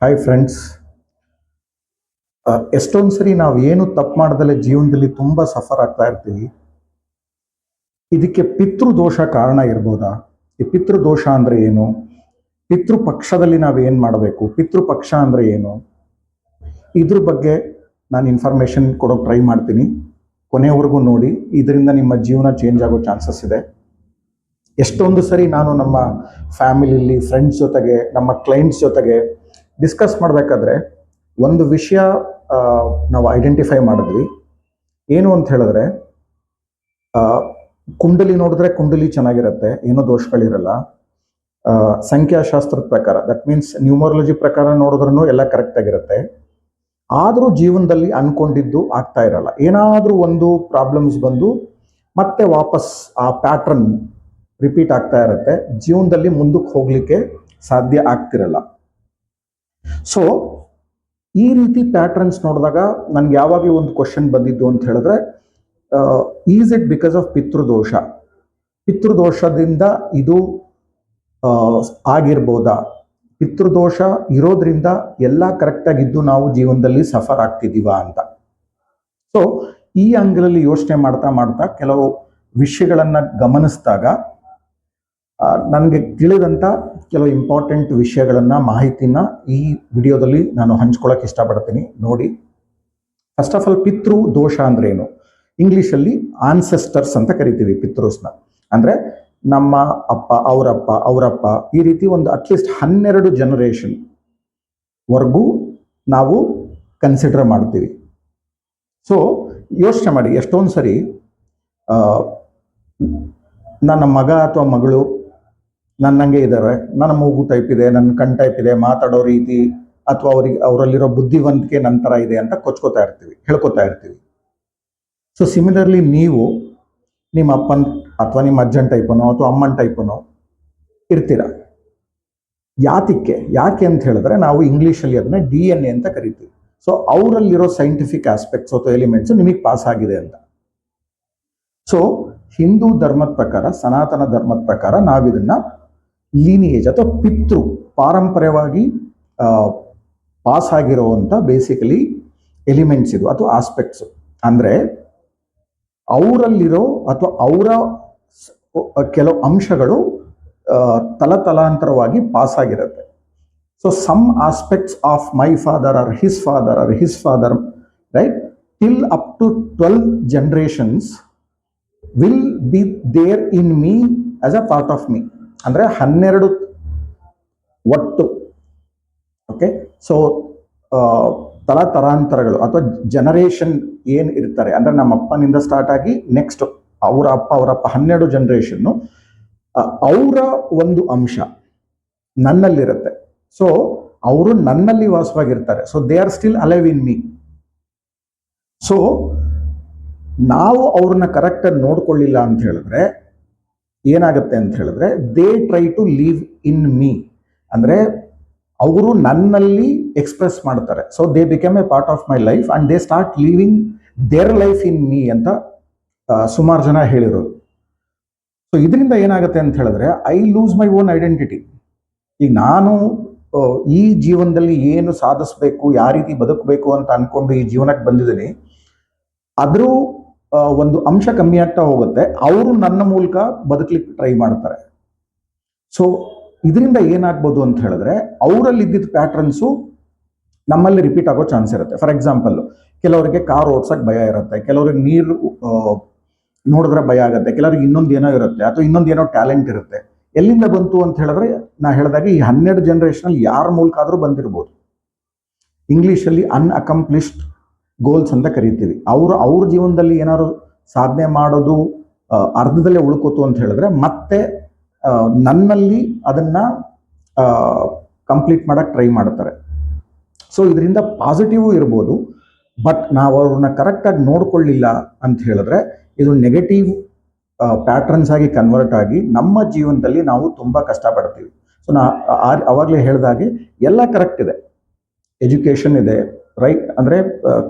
Hi friends. ಎಷ್ಟೊಂದು ಸರಿ ನಾವು ಏನು ತಪ್ಪು ಮಾಡ್ದಲೆ ಜೀವನದಲ್ಲಿ ತುಂಬ ಸಫರ್ ಆಗ್ತಾ ಇರ್ತೀವಿ. ಇದಕ್ಕೆ ಪಿತೃದೋಷ ಕಾರಣ ಇರ್ಬೋದಾ? ಈ ಪಿತೃದೋಷ ಅಂದರೆ ಏನು? ಪಿತೃಪಕ್ಷದಲ್ಲಿ ನಾವು ಏನು ಮಾಡಬೇಕು? ಪಿತೃಪಕ್ಷ ಅಂದರೆ ಏನು? ಇದ್ರ ಬಗ್ಗೆ ನಾನು ಇನ್ಫಾರ್ಮೇಷನ್ ಕೊಡೋಕೆ ಟ್ರೈ ಮಾಡ್ತೀನಿ. ಕೊನೆವರೆಗೂ ನೋಡಿ, ಇದರಿಂದ ನಿಮ್ಮ ಜೀವನ ಚೇಂಜ್ ಆಗೋ ಚಾನ್ಸಸ್ ಇದೆ. ಎಷ್ಟೊಂದು ಸರಿ ನಾನು ನಮ್ಮ ಫ್ಯಾಮಿಲಿಲಿ, ಫ್ರೆಂಡ್ಸ್ ಜೊತೆಗೆ, ನಮ್ಮ ಕ್ಲೈಂಟ್ಸ್ ಜೊತೆಗೆ ಡಿಸ್ಕಸ್ ಮಾಡಬೇಕಾದ್ರೆ ಒಂದು ವಿಷಯ ನಾವು ಐಡೆಂಟಿಫೈ ಮಾಡಿದ್ವಿ. ಏನು ಅಂತ ಹೇಳಿದ್ರೆ, ಕುಂಡಲಿ ನೋಡಿದ್ರೆ ಕುಂಡಲಿ ಚೆನ್ನಾಗಿರುತ್ತೆ, ಏನೋ ದೋಷಗಳಿರಲ್ಲ. ಸಂಖ್ಯಾಶಾಸ್ತ್ರದ ಪ್ರಕಾರ, ದಟ್ ಮೀನ್ಸ್ ನ್ಯೂಮರಾಲಜಿ ಪ್ರಕಾರ ನೋಡಿದ್ರೂ ಎಲ್ಲ ಕರೆಕ್ಟ್ ಆಗಿರುತ್ತೆ. ಆದರೂ ಜೀವನದಲ್ಲಿ ಅನ್ಕೊಂಡಿದ್ದು ಆಗ್ತಾ ಇರಲ್ಲ. ಏನಾದರೂ ಒಂದು ಪ್ರಾಬ್ಲಮ್ಸ್ ಬಂದು ಮತ್ತೆ ವಾಪಸ್ ಆ ಪ್ಯಾಟ್ರನ್ ರಿಪೀಟ್ ಆಗ್ತಾ ಇರುತ್ತೆ. ಜೀವನದಲ್ಲಿ ಮುಂದಕ್ಕೆ ಹೋಗ್ಲಿಕ್ಕೆ ಸಾಧ್ಯ ಆಗ್ತಿರಲ್ಲ. ಸೊ ಈ ರೀತಿ ಪ್ಯಾಟ್ರನ್ಸ್ ನೋಡಿದಾಗ ನನ್ಗೆ ಯಾವಾಗಲೂ ಒಂದು ಕ್ವಶನ್ ಬಂದಿದ್ದು ಅಂತ ಹೇಳಿದ್ರೆ, ಈಸ್ ಇಟ್ ಬಿಕಾಸ್ ಆಫ್ ಪಿತೃದೋಷ? ಪಿತೃದೋಷದಿಂದ ಇದು ಆಗಿರ್ಬೋದಾ? ಪಿತೃದೋಷ ಇರೋದ್ರಿಂದ ಎಲ್ಲ ಕರೆಕ್ಟಾಗಿದ್ದು ನಾವು ಜೀವನದಲ್ಲಿ ಸಫರ್ ಆಗ್ತಿದ್ದೀವಾ ಅಂತ. ಸೊ ಈ ಆಂಗಲಲ್ಲಿ ಯೋಚನೆ ಮಾಡ್ತಾ ಮಾಡ್ತಾ ಕೆಲವು ವಿಷಯಗಳನ್ನು ಗಮನಿಸಿದಾಗ ನನಗೆ ತಿಳಿದಂಥ ಕೆಲವು ಇಂಪಾರ್ಟೆಂಟ್ ವಿಷಯಗಳನ್ನು, ಮಾಹಿತಿನ ಈ ವಿಡಿಯೋದಲ್ಲಿ ನಾನು ಹಂಚ್ಕೊಳ್ಳೋಕೆ ಇಷ್ಟಪಡ್ತೀನಿ. ನೋಡಿ, ಫಸ್ಟ್ ಆಫ್ ಆಲ್ ಪಿತೃ ದೋಷ ಅಂದ್ರೆ ಏನು? ಇಂಗ್ಲೀಷಲ್ಲಿ ಆನ್ಸೆಸ್ಟರ್ಸ್ ಅಂತ ಕರಿತೀವಿ ಪಿತೃಸ್ನ. ಅಂದರೆ ನಮ್ಮ ಅಪ್ಪ, ಅವರಪ್ಪ, ಈ ರೀತಿ ಒಂದು ಅಟ್ಲೀಸ್ಟ್ 12 ಜನರೇಷನ್ ವರ್ಗೂ ನಾವು ಕನ್ಸಿಡರ್ ಮಾಡ್ತೀವಿ. ಸೊ ಯೋಚನೆ ಮಾಡಿ, ಎಷ್ಟೊಂದು ಸರಿ ನನ್ನ ಮಗ ಅಥವಾ ಮಗಳು ನನ್ನಂಗೆ ಇದ್ದಾರೆ, ನನ್ನ ಮೂಗು ಟೈಪ್ ಇದೆ, ನನ್ನ ಕಣ್ ಟೈಪ್ ಇದೆ, ಮಾತಾಡೋ ರೀತಿ ಅಥವಾ ಅವರಲ್ಲಿರೋ ಬುದ್ಧಿವಂತಿಕೆ ನಂತರ ಇದೆ ಅಂತ ಕೊಚ್ಕೋತಾ ಇರ್ತೀವಿ, ಹೇಳ್ಕೊತಾ ಇರ್ತೀವಿ. ಸೊ ಸಿಮಿಲರ್ಲಿ ನೀವು ನಿಮ್ಮ ಅಪ್ಪನ ಅಥವಾ ನಿಮ್ಮ ಅಜ್ಜನ್ ಟೈಪನೋ ಅಥವಾ ಅಮ್ಮನ ಟೈಪನೋ ಇರ್ತೀರ. ಯಾಕೆ ಅಂತ ಹೇಳಿದ್ರೆ, ನಾವು ಇಂಗ್ಲೀಷಲ್ಲಿ ಅದನ್ನ DNA ಅಂತ ಕರಿತೀವಿ. ಸೊ ಅವರಲ್ಲಿರೋ ಸೈಂಟಿಫಿಕ್ ಆಸ್ಪೆಕ್ಟ್ಸ್ ಅಥವಾ ಎಲಿಮೆಂಟ್ಸ್ ನಿಮಗೆ ಪಾಸ್ ಆಗಿದೆ ಅಂತ. ಸೊ ಹಿಂದೂ ಧರ್ಮದ ಪ್ರಕಾರ, ಸನಾತನ ಧರ್ಮದ ಪ್ರಕಾರ ನಾವಿದನ್ನ ಲೀನಿಯೇಜ್ ಅಥವಾ ಪಿತೃ ಪಾರಂಪರ್ಯವಾಗಿ ಪಾಸ್ ಆಗಿರೋವಂಥ ಬೇಸಿಕಲಿ ಎಲಿಮೆಂಟ್ಸ್ ಇದು ಅಥವಾ ಆಸ್ಪೆಕ್ಟ್ಸ್. ಅಂದರೆ ಅವರಲ್ಲಿರೋ ಅಥವಾ ಅವರ ಕೆಲವು ಅಂಶಗಳು ತಲತಲಾಂತರವಾಗಿ ಪಾಸ್ ಆಗಿರುತ್ತೆ. So some aspects of my father or his father right till up to 12 generations will be there in me as a part of me. ಅಂದರೆ 12 ಒಟ್ಟು. ಓಕೆ, ಸೊ ತಲಾಂತರಗಳು ಅಥವಾ ಜನರೇಷನ್ ಏನು ಇರ್ತಾರೆ, ಅಂದರೆ ನಮ್ಮ ಅಪ್ಪನಿಂದ ಸ್ಟಾರ್ಟ್ ಆಗಿ ನೆಕ್ಸ್ಟ್ ಅವರಪ್ಪ 12 ಜನರೇಷನ್ನು ಅವರ ಒಂದು ಅಂಶ ನನ್ನಲ್ಲಿರುತ್ತೆ. ಸೊ ಅವರು ನನ್ನಲ್ಲಿ ವಾಸವಾಗಿರ್ತಾರೆ. So they are still alive in me. So ನಾವು ಅವ್ರನ್ನ ಕರೆಕ್ಟಾಗಿ ನೋಡ್ಕೊಳ್ಳಿಲ್ಲ ಅಂತ ಹೇಳಿದ್ರೆ ಏನಾಗುತ್ತೆ ಅಂತ ಹೇಳಿದ್ರೆ, they try to live in me. ಅಂದರೆ ಅವರು ನನ್ನಲ್ಲಿ ಎಕ್ಸ್ಪ್ರೆಸ್ ಮಾಡ್ತಾರೆ. So they become a part of my life and they start living their life in me ಅಂತ ಸುಮಾರು ಜನ ಹೇಳಿರೋದು. ಸೊ ಇದರಿಂದ ಏನಾಗುತ್ತೆ ಅಂತ ಹೇಳಿದ್ರೆ, I lose my own identity. ಈಗ ನಾನು ಈ ಜೀವನದಲ್ಲಿ ಏನು ಸಾಧಿಸ್ಬೇಕು, ಯಾವ ರೀತಿ ಬದುಕಬೇಕು ಅಂತ ಅನ್ಕೊಂಡು ಈ ಜೀವನಕ್ಕೆ ಬಂದಿದ್ದೀನಿ, ಆದರೂ ಒಂದು ಅಂಶ ಕಮ್ಮಿ ಆಗ್ತಾ ಹೋಗುತ್ತೆ. ಅವರು ನನ್ನ ಮೂಲಕ ಬದುಕಲಿಕ್ಕೆ ಟ್ರೈ ಮಾಡ್ತಾರೆ. ಸೊ ಇದರಿಂದ ಏನಾಗ್ಬೋದು ಅಂತ ಹೇಳಿದ್ರೆ, ಅವರಲ್ಲಿ ಇದ್ದಿದ್ದ ಪ್ಯಾಟ್ರನ್ಸು ನಮ್ಮಲ್ಲಿ ರಿಪೀಟ್ ಆಗೋ ಚಾನ್ಸ್ ಇರುತ್ತೆ. ಫಾರ್ ಎಕ್ಸಾಂಪಲ್, ಕೆಲವರಿಗೆ ಕಾರ್ ಓಡ್ಸಕ್ಕೆ ಭಯ ಇರುತ್ತೆ, ಕೆಲವರಿಗೆ ನೀರು ನೋಡಿದ್ರೆ ಭಯ ಆಗುತ್ತೆ, ಕೆಲವರಿಗೆ ಇನ್ನೊಂದು ಏನೋ ಇರುತ್ತೆ ಅಥವಾ ಇನ್ನೊಂದು ಏನೋ ಟ್ಯಾಲೆಂಟ್ ಇರುತ್ತೆ. ಎಲ್ಲಿಂದ ಬಂತು ಅಂತ ಹೇಳಿದ್ರೆ, ನಾ ಹೇಳಿದಾಗ ಈ 12 ಜನರೇಷನಲ್ಲಿ ಯಾರ ಮೂಲಕ ಆದರೂ ಬಂದಿರ್ಬೋದು. ಇಂಗ್ಲೀಷಲ್ಲಿ ಅನ್ಅಕಂಪ್ಲಿಷ್ಡ್ ಗೋಲ್ಸ್ ಅಂತ ಕರಿತೀವಿ. ಅವ್ರ ಜೀವನದಲ್ಲಿ ಏನಾದ್ರು ಸಾಧನೆ ಮಾಡೋದು ಅರ್ಧದಲ್ಲೇ ಉಳ್ಕೋತು ಅಂತ ಹೇಳಿದ್ರೆ ಮತ್ತೆ ನನ್ನಲ್ಲಿ ಅದನ್ನ ಕಂಪ್ಲೀಟ್ ಮಾಡಕ್ಕೆ ಟ್ರೈ ಮಾಡ್ತಾರೆ. ಸೊ ಇದರಿಂದ ಪಾಸಿಟಿವ್ ಇರ್ಬೋದು, ಬಟ್ ನಾವು ಅವ್ರನ್ನ ಕರೆಕ್ಟಾಗಿ ನೋಡ್ಕೊಳ್ಳಿಲ್ಲ ಅಂತ ಹೇಳಿದ್ರೆ ಇದು ನೆಗೆಟಿವ್ ಪ್ಯಾಟ್ರನ್ಸ್ ಆಗಿ ಕನ್ವರ್ಟ್ ಆಗಿ ನಮ್ಮ ಜೀವನದಲ್ಲಿ ನಾವು ತುಂಬ ಕಷ್ಟಪಡ್ತೀವಿ. ಸೊ ಅವಾಗಲೇ ಹೇಳಿದಾಗೆ ಎಲ್ಲ ಕರೆಕ್ಟ್ ಇದೆ, ಎಜುಕೇಷನ್ ಇದೆ, ರೈಟ್, ಅಂದರೆ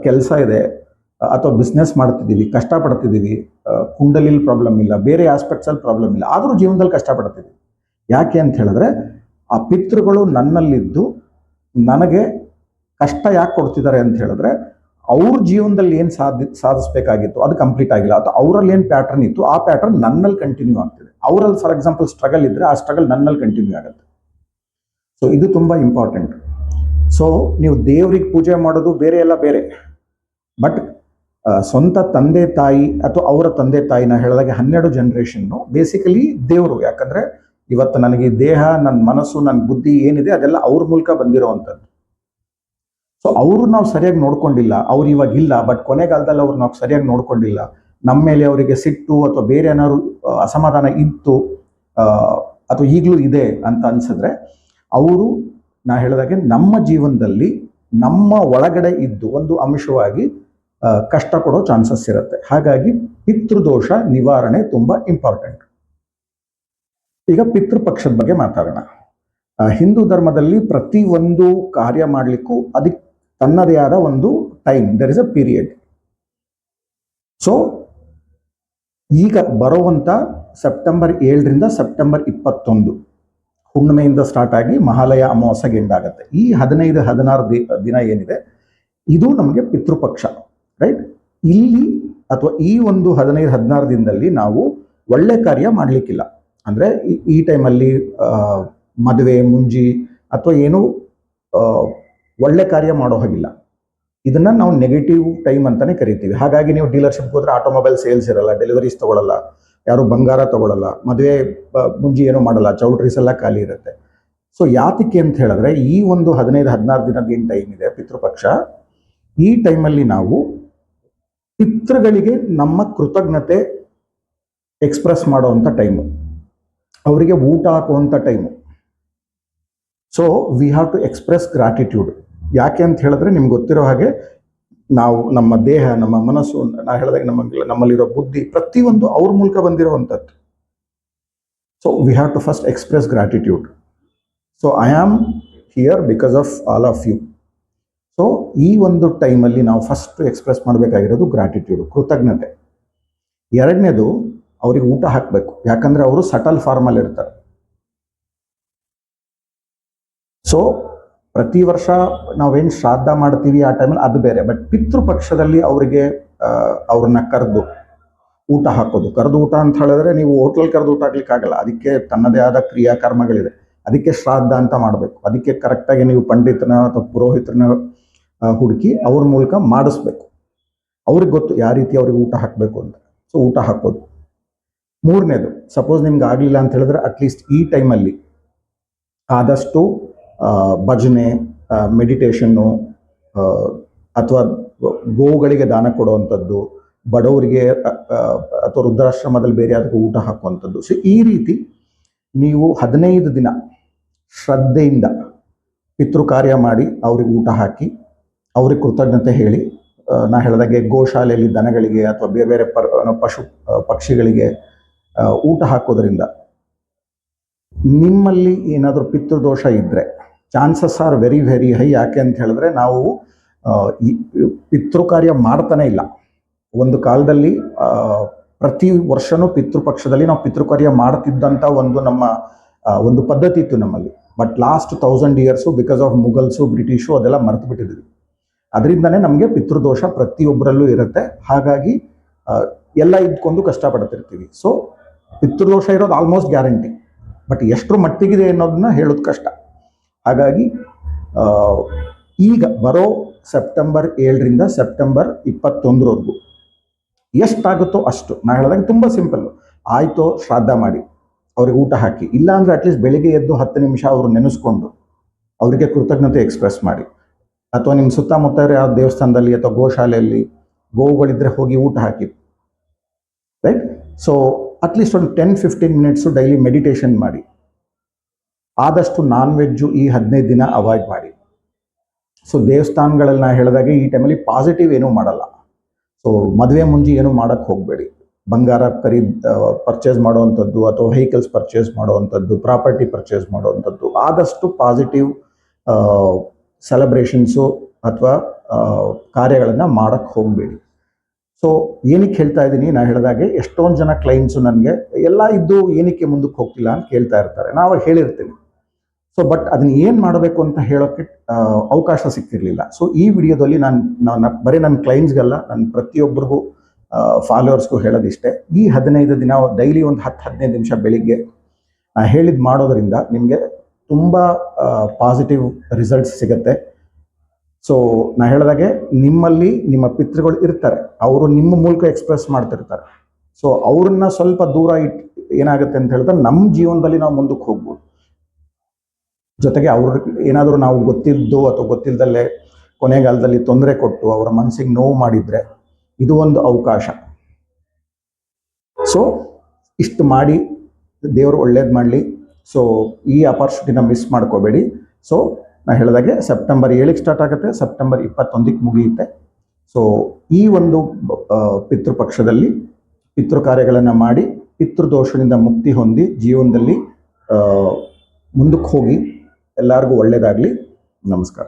ಕೆಲಸ ಇದೆ ಅಥವಾ ಬಿಸ್ನೆಸ್ ಮಾಡ್ತಿದ್ದೀವಿ, ಕಷ್ಟಪಡ್ತಿದ್ದೀವಿ, ಕುಂಡಲಿಲಿ ಪ್ರಾಬ್ಲಮ್ ಇಲ್ಲ, ಬೇರೆ ಆಸ್ಪೆಕ್ಟ್ಸಲ್ಲಿ ಪ್ರಾಬ್ಲಮ್ ಇಲ್ಲ, ಆದರೂ ಜೀವನದಲ್ಲಿ ಕಷ್ಟಪಡ್ತಿದ್ದೀವಿ. ಯಾಕೆ ಅಂತ ಹೇಳಿದ್ರೆ ಆ ಪಿತೃಗಳು ನನ್ನಲ್ಲಿದ್ದು ನನಗೆ ಕಷ್ಟ ಯಾಕೆ ಕೊಡ್ತಿದ್ದಾರೆ ಅಂತ ಹೇಳಿದ್ರೆ ಅವ್ರ ಜೀವನದಲ್ಲಿ ಏನು ಸಾಧಿಸಬೇಕಾಗಿತ್ತು ಅದು ಕಂಪ್ಲೀಟ್ ಆಗಿಲ್ಲ, ಅಥವಾ ಅವರಲ್ಲಿ ಏನು ಪ್ಯಾಟರ್ನ್ ಇತ್ತು ಆ ಪ್ಯಾಟರ್ನ್ ನನ್ನಲ್ಲಿ ಕಂಟಿನ್ಯೂ ಆಗ್ತಿದೆ. ಅವರಲ್ಲಿ ಫಾರ್ ಎಕ್ಸಾಂಪಲ್ ಸ್ಟ್ರಗಲ್ ಇದ್ರೆ ಆ ಸ್ಟ್ರಗಲ್ ನನ್ನಲ್ಲಿ ಕಂಟಿನ್ಯೂ ಆಗುತ್ತೆ. ಸೊ ಇದು ತುಂಬ ಇಂಪಾರ್ಟೆಂಟ್. ಸೊ ನೀವು ದೇವ್ರಿಗೆ ಪೂಜೆ ಮಾಡೋದು ಬೇರೆ ಎಲ್ಲ ಬೇರೆ, ಬಟ್ ಸ್ವಂತ ತಂದೆ ತಾಯಿ ಅಥವಾ ಅವರ ತಂದೆ ತಾಯಿನ ಹೇಳಿದಾಗೆ 12 ಜನರೇಷನ್ನು ಬೇಸಿಕಲಿ ದೇವರು. ಯಾಕಂದ್ರೆ ಇವತ್ತು ನನಗೆ ದೇಹ, ನನ್ನ ಮನಸ್ಸು, ನನ್ನ ಬುದ್ಧಿ ಏನಿದೆ ಅದೆಲ್ಲ ಅವ್ರ ಮೂಲಕ ಬಂದಿರೋವಂಥದ್ದು. ಸೊ ಅವರು ನಾವು ಸರಿಯಾಗಿ ನೋಡ್ಕೊಂಡಿಲ್ಲ, ಅವ್ರು ಇವಾಗ ಇಲ್ಲ, ಬಟ್ ಕೊನೆಗಾಲದಲ್ಲಿ ಅವ್ರು ನಾವು ಸರಿಯಾಗಿ ನೋಡ್ಕೊಂಡಿಲ್ಲ, ನಮ್ಮ ಮೇಲೆ ಅವರಿಗೆ ಸಿಟ್ಟು ಅಥವಾ ಬೇರೆ ಏನಾದ್ರು ಅಸಮಾಧಾನ ಇತ್ತು ಅಥವಾ ಈಗಲೂ ಇದೆ ಅಂತ ಅನ್ಸಿದ್ರೆ ಅವರು, ನಾ ಹೇಳಿದಾಗೆ ನಮ್ಮ ಜೀವನದಲ್ಲಿ ನಮ್ಮ ಒಳಗಡೆ ಇದ್ದು ಒಂದು ಅಂಶವಾಗಿ ಕಷ್ಟ ಕೊಡೋ ಚಾನ್ಸಸ್ ಇರುತ್ತೆ. ಹಾಗಾಗಿ ಪಿತೃದೋಷ ನಿವಾರಣೆ ತುಂಬಾ ಇಂಪಾರ್ಟೆಂಟ್. ಈಗ ಪಿತೃಪಕ್ಷದ ಬಗ್ಗೆ ಮಾತಾಡೋಣ. ಹಿಂದೂ ಧರ್ಮದಲ್ಲಿ ಪ್ರತಿ ಒಂದು ಕಾರ್ಯ ಮಾಡಲಿಕ್ಕೂ ಅದಕ್ಕೆ ತನ್ನದೇ ಆದ ಒಂದು time, there is a period. So ಈಗ ಬರುವಂತ ಸೆಪ್ಟೆಂಬರ್ 7ರಿಂದ ಸೆಪ್ಟೆಂಬರ್ 21 ಹುಣ್ಣಿಮೆಯಿಂದ ಸ್ಟಾರ್ಟ್ ಆಗಿ ಮಹಾಲಯ ಅಮಾವಾಸ್ಯೆಗೆ ಎಂಡ್ ಆಗುತ್ತೆ. ಈ 15-16 ದಿನ ಏನಿದೆ ಇದು ನಮಗೆ ಪಿತೃಪಕ್ಷ, ರೈಟ್? ಇಲ್ಲಿ ಅಥವಾ ಈ ಒಂದು 15-16 ದಿನದಲ್ಲಿ ನಾವು ಒಳ್ಳೆ ಕಾರ್ಯ ಮಾಡಲಿಕ್ಕಿಲ್ಲ. ಅಂದರೆ ಈ ಟೈಮಲ್ಲಿ ಮದುವೆ, ಮುಂಜಿ ಅಥವಾ ಏನು ಒಳ್ಳೆ ಕಾರ್ಯ ಮಾಡೋ ಹಾಗಿಲ್ಲ. ಇದನ್ನ ನಾವು ನೆಗೆಟಿವ್ ಟೈಮ್ ಅಂತಾನೆ ಕರಿತೀವಿ. ಹಾಗಾಗಿ ನೀವು ಡೀಲರ್ಶಿಪ್ಗೆ ಹೋದ್ರೆ ಆಟೋಮೊಬೈಲ್ ಸೇಲ್ಸ್ ಇರಲ್ಲ, ಡೆಲಿವರೀಸ್ ತಗೊಳ್ಳಲ್ಲ, ಯಾರು ಬಂಗಾರ ತಗೊಳ್ಳಲ್ಲ, ಮದುವೆ ಮುಂಜಿ ಏನೂ ಮಾಡಲ್ಲ, ಚೌಟ್ರೀಸ್ ಎಲ್ಲ ಖಾಲಿ ಇರುತ್ತೆ. ಸೊ ಯಾತಕ್ಕೆ ಅಂತ ಹೇಳಿದ್ರೆ ಈ ಒಂದು 15-16 ದಿನದ ಏನು ಟೈಮ್ ಇದೆ ಪಿತೃಪಕ್ಷ, ಈ ಟೈಮಲ್ಲಿ ನಾವು ಪಿತೃಗಳಿಗೆ ನಮ್ಮ ಕೃತಜ್ಞತೆ ಎಕ್ಸ್ಪ್ರೆಸ್ ಮಾಡುವಂಥ ಟೈಮು, ಅವರಿಗೆ ಊಟ ಹಾಕುವಂಥ time. So we have to express gratitude. ಯಾಕೆ ಅಂತ ಹೇಳಿದ್ರೆ ನಿಮ್ಗೆ ಗೊತ್ತಿರೋ ಹಾಗೆ ನಾವು ನಮ್ಮ ದೇಹ, ನಮ್ಮ ಮನಸ್ಸು, ನಾ ಹೇಳಿದಾಗ ನಮ್ಮಲ್ಲಿರೋ ಬುದ್ಧಿ ಪ್ರತಿಯೊಂದು ಅವ್ರ ಮೂಲಕ ಬಂದಿರೋವಂಥದ್ದು. So we have to first express gratitude. So I am here because of all of you. So ಈ ಒಂದು ಟೈಮಲ್ಲಿ ನಾವು ಫಸ್ಟ್ ಎಕ್ಸ್ಪ್ರೆಸ್ ಮಾಡಬೇಕಾಗಿರೋದು ಗ್ರಾಟಿಟ್ಯೂಡ್, ಕೃತಜ್ಞತೆ. ಎರಡನೇದು ಅವ್ರಿಗೆ ಊಟ ಹಾಕಬೇಕು, ಯಾಕಂದ್ರೆ ಅವರು ಸಟಲ್ ಫಾರ್ಮಲ್ಲಿ ಇರ್ತಾರೆ. ಸೊ ಪ್ರತಿ ವರ್ಷ ನಾವೇನು ಶ್ರಾದ್ದ ಮಾಡ್ತೀವಿ ಆ ಟೈಮಲ್ಲಿ ಅದು ಬೇರೆ, ಬಟ್ ಪಿತೃಪಕ್ಷದಲ್ಲಿ ಅವರಿಗೆ ಅವ್ರನ್ನ ಕರೆದು ಊಟ ಹಾಕೋದು. ಕರೆದು ಊಟ ಅಂತ ಹೇಳಿದ್ರೆ ನೀವು ಹೋಟ್ಲಲ್ಲಿ ಕರೆದು ಊಟ ಹಾಕ್ಲಿಕ್ಕಾಗಲ್ಲ, ಅದಕ್ಕೆ ತನ್ನದೇ ಆದ ಕ್ರಿಯಾಕರ್ಮಗಳಿದೆ. ಅದಕ್ಕೆ ಶ್ರಾದ್ದ ಅಂತ ಮಾಡಬೇಕು. ಅದಕ್ಕೆ ಕರೆಕ್ಟಾಗಿ ನೀವು ಪಂಡಿತನ ಅಥವಾ ಪುರೋಹಿತರನ್ನ ಹುಡುಕಿ ಅವ್ರ ಮೂಲಕ ಮಾಡಿಸ್ಬೇಕು. ಅವ್ರಿಗೆ ಗೊತ್ತು ಯಾವ ರೀತಿ ಅವ್ರಿಗೆ ಊಟ ಹಾಕಬೇಕು ಅಂತ. ಸೊ ಊಟ ಹಾಕೋದು. ಮೂರನೇದು, ಸಪೋಸ್ ನಿಮ್ಗೆ ಆಗಲಿಲ್ಲ ಅಂತ ಹೇಳಿದ್ರೆ ಅಟ್ಲೀಸ್ಟ್ ಈ ಟೈಮಲ್ಲಿ ಆದಷ್ಟು ಭಜನೆ, ಮೆಡಿಟೇಷನ್ನು ಅಥವಾ ಗೋವುಗಳಿಗೆ ದಾನ ಕೊಡುವಂಥದ್ದು, ಬಡವರಿಗೆ ಅಥವಾ ವೃದ್ಧಾಶ್ರಮದಲ್ಲಿ ಬೇರೆ ಅದಕ್ಕೆ ಊಟ ಹಾಕುವಂಥದ್ದು. ಸೊ ಈ ರೀತಿ ನೀವು 15 ದಿನ ಶ್ರದ್ಧೆಯಿಂದ ಪಿತೃ ಕಾರ್ಯ ಮಾಡಿ ಅವ್ರಿಗೆ ಊಟ ಹಾಕಿ ಅವ್ರಿಗೆ ಕೃತಜ್ಞತೆ ಹೇಳಿ, ನಾ ಹೇಳಿದಾಗೆ ಗೋಶಾಲೆಯಲ್ಲಿ ದನಗಳಿಗೆ ಅಥವಾ ಬೇರೆ ಬೇರೆ ಪಶು ಪಕ್ಷಿಗಳಿಗೆ ಊಟ ಹಾಕೋದ್ರಿಂದ ನಿಮ್ಮಲ್ಲಿ ಏನಾದರೂ ಪಿತೃದೋಷ ಇದ್ದರೆ chances are very very high. ಯಾಕೆ ಅಂತ ಹೇಳಿದ್ರೆ ನಾವು ಪಿತೃ ಕಾರ್ಯ ಮಾಡ್ತಾನೆ ಇಲ್ಲ. ಒಂದು ಕಾಲದಲ್ಲಿ ಪ್ರತಿ ವರ್ಷನೂ ಪಿತೃಪಕ್ಷದಲ್ಲಿ ನಾವು ಪಿತೃಕಾರ್ಯ ಮಾಡ್ತಿದ್ದಂಥ ನಮ್ಮ ಒಂದು ಪದ್ಧತಿ ಇತ್ತು ನಮ್ಮಲ್ಲಿ. But last 1000 years because of Mughals, British ಅದೆಲ್ಲ ಮರೆತು ಬಿಟ್ಟಿದ್ವಿ. ಅದರಿಂದನೇ ನಮಗೆ ಪಿತೃದೋಷ ಪ್ರತಿಯೊಬ್ಬರಲ್ಲೂ ಇರುತ್ತೆ. ಹಾಗಾಗಿ ಎಲ್ಲ ಇದ್ಕೊಂಡು ಕಷ್ಟಪಡ್ತಿರ್ತೀವಿ. ಸೊ ಪಿತೃದೋಷ ಇರೋದು ಆಲ್ಮೋಸ್ಟ್ ಗ್ಯಾರಂಟಿ, ಬಟ್ ಎಷ್ಟರ ಮಟ್ಟಿಗಿದೆ ಅನ್ನೋದನ್ನ ಹೇಳೋದು ಕಷ್ಟ. ಹಾಗಾಗಿ ಈಗ ಬರೋ ಸೆಪ್ಟೆಂಬರ್ 7ರಿಂದ ಸೆಪ್ಟೆಂಬರ್ 21 ಎಷ್ಟಾಗುತ್ತೋ ಅಷ್ಟು, ನಾ ಹೇಳಿದಾಗ ತುಂಬ ಸಿಂಪಲ್ಲು. ಆಯಿತೋ ಶ್ರಾದ್ದ ಮಾಡಿ ಅವ್ರಿಗೆ ಊಟ ಹಾಕಿ, ಇಲ್ಲ ಅಂದರೆ ಅಟ್ಲೀಸ್ಟ್ ಬೆಳಿಗ್ಗೆ ಎದ್ದು 10 ನಿಮಿಷ ಅವರು ನೆನೆಸ್ಕೊಂಡು ಅವರಿಗೆ ಕೃತಜ್ಞತೆ ಎಕ್ಸ್ಪ್ರೆಸ್ ಮಾಡಿ, ಅಥವಾ ನಿಮ್ಮ ಸುತ್ತಮುತ್ತ ಯಾವ ದೇವಸ್ಥಾನದಲ್ಲಿ ಅಥವಾ ಗೋಶಾಲೆಯಲ್ಲಿ ಗೋವುಗಳಿದ್ರೆ ಹೋಗಿ ಊಟ ಹಾಕಿ, ರೈಟ್? ಸೊ ಅಟ್ಲೀಸ್ಟ್ ಒಂದು 10-15 ಮಿನಿಟ್ಸು ಡೈಲಿ ಮೆಡಿಟೇಷನ್ ಮಾಡಿ. ಆದಷ್ಟು ನಾನ್ ವೆಜ್ಜು ಈ 15 ದಿನ ಅವಾಯ್ಡ್ ಮಾಡಿ. ಸೊ ದೇವಸ್ಥಾನಗಳಲ್ಲಿ ನಾ ಹೇಳಿದಾಗೆ ಈ ಟೈಮಲ್ಲಿ ಪಾಸಿಟಿವ್ ಏನೂ ಮಾಡಲ್ಲ. ಸೊ ಮದುವೆ ಮುಂಜಿ ಏನೂ ಮಾಡೋಕ್ಕೆ ಹೋಗಬೇಡಿ. ಬಂಗಾರ ಪರ್ಚೇಸ್ ಮಾಡುವಂಥದ್ದು ಅಥವಾ ವೆಹಿಕಲ್ಸ್ ಪರ್ಚೇಸ್ ಮಾಡುವಂಥದ್ದು, ಪ್ರಾಪರ್ಟಿ ಪರ್ಚೇಸ್ ಮಾಡುವಂಥದ್ದು, ಆದಷ್ಟು ಪಾಸಿಟಿವ್ ಸೆಲೆಬ್ರೇಷನ್ಸು ಅಥವಾ ಕಾರ್ಯಗಳನ್ನು ಮಾಡೋಕ್ಕೆ ಹೋಗಬೇಡಿ. ಸೊ ಏನಕ್ಕೆ ಹೇಳ್ತಾ ಇದ್ದೀನಿ, ನಾ ಹೇಳಿದಾಗೆ ಎಷ್ಟೊಂದು ಜನ ಕ್ಲೈಂಟ್ಸು ನನಗೆ ಎಲ್ಲ ಇದ್ದು ಏನಕ್ಕೆ ಮುಂದಕ್ಕೆ ಹೋಗ್ತಿಲ್ಲ ಅಂತ ಕೇಳ್ತಾ ಇರ್ತಾರೆ. ನಾವು ಹೇಳಿರ್ತೀನಿ, ಸೊ ಬಟ್ ಅದನ್ನ ಏನು ಮಾಡಬೇಕು ಅಂತ ಹೇಳೋಕ್ಕೆ ಅವಕಾಶ ಸಿಕ್ತಿರ್ಲಿಲ್ಲ. ಸೊ ಈ ವಿಡಿಯೋದಲ್ಲಿ ನಾನು ಬರೀ ನನ್ನ ಕ್ಲೈಂಟ್ಸ್ಗೆಲ್ಲ, ನನ್ನ ಪ್ರತಿಯೊಬ್ಬರಿಗೂ ಫಾಲೋವರ್ಸ್ಗೂ ಹೇಳೋದಿಷ್ಟೇ, ಈ 15 ದಿನ ಡೈಲಿ ಒಂದು 10-15 ನಿಮಿಷ ಬೆಳಿಗ್ಗೆ ಹೇಳಿದ್ ಮಾಡೋದ್ರಿಂದ ನಿಮಗೆ ತುಂಬ ಪಾಸಿಟಿವ್ ರಿಸಲ್ಟ್ಸ್ ಸಿಗುತ್ತೆ. ಸೊ ನಾ ಹೇಳಿದಾಗೆ ನಿಮ್ಮಲ್ಲಿ ನಿಮ್ಮ ಪಿತೃಗಳು ಇರ್ತಾರೆ, ಅವರು ನಿಮ್ಮ ಮೂಲಕ ಎಕ್ಸ್ಪ್ರೆಸ್ ಮಾಡ್ತಿರ್ತಾರೆ. ಸೊ ಅವ್ರನ್ನ ಸ್ವಲ್ಪ ದೂರ ಏನಾಗುತ್ತೆ ಅಂತ ಹೇಳಿದ್ರೆ ನಮ್ಮ ಜೀವನದಲ್ಲಿ ನಾವು ಮುಂದಕ್ಕೆ ಹೋಗ್ಬೋದು. ಜೊತೆಗೆ ಅವ್ರಿಗೆ ಏನಾದರೂ ನಾವು ಗೊತ್ತಿದ್ದು ಅಥವಾ ಗೊತ್ತಿಲ್ಲದಲ್ಲೇ ಕೊನೆಗಾಲದಲ್ಲಿ ತೊಂದರೆ ಕೊಟ್ಟು ಅವರ ಮನಸ್ಸಿಗೆ ನೋವು ಮಾಡಿದರೆ ಇದು ಒಂದು ಅವಕಾಶ. ಸೊ ಇಷ್ಟು ಮಾಡಿ ದೇವರು ಒಳ್ಳೇದು ಮಾಡಲಿ. ಸೊ ಈ ಅಪಾರ್ಚುನಿಟಿನ ಮಿಸ್ ಮಾಡ್ಕೋಬೇಡಿ. ಸೊ ನಾನು ಹೇಳಿದಾಗೆ ಸೆಪ್ಟೆಂಬರ್ 7ಕ್ಕೆ ಸ್ಟಾರ್ಟ್ ಆಗುತ್ತೆ, ಸೆಪ್ಟೆಂಬರ್ 21ಕ್ಕೆ ಮುಗಿಯುತ್ತೆ. ಸೊ ಈ ಒಂದು ಪಿತೃಪಕ್ಷದಲ್ಲಿ ಪಿತೃ ಕಾರ್ಯಗಳನ್ನು ಮಾಡಿ ಪಿತೃದೋಷದಿಂದ ಮುಕ್ತಿ ಹೊಂದಿ ಜೀವನದಲ್ಲಿ ಮುಂದಕ್ಕೆ ಹೋಗಿ. ಎಲ್ಲರಿಗೂ ಒಳ್ಳೆಯದಾಗಲಿ. ನಮಸ್ಕಾರ.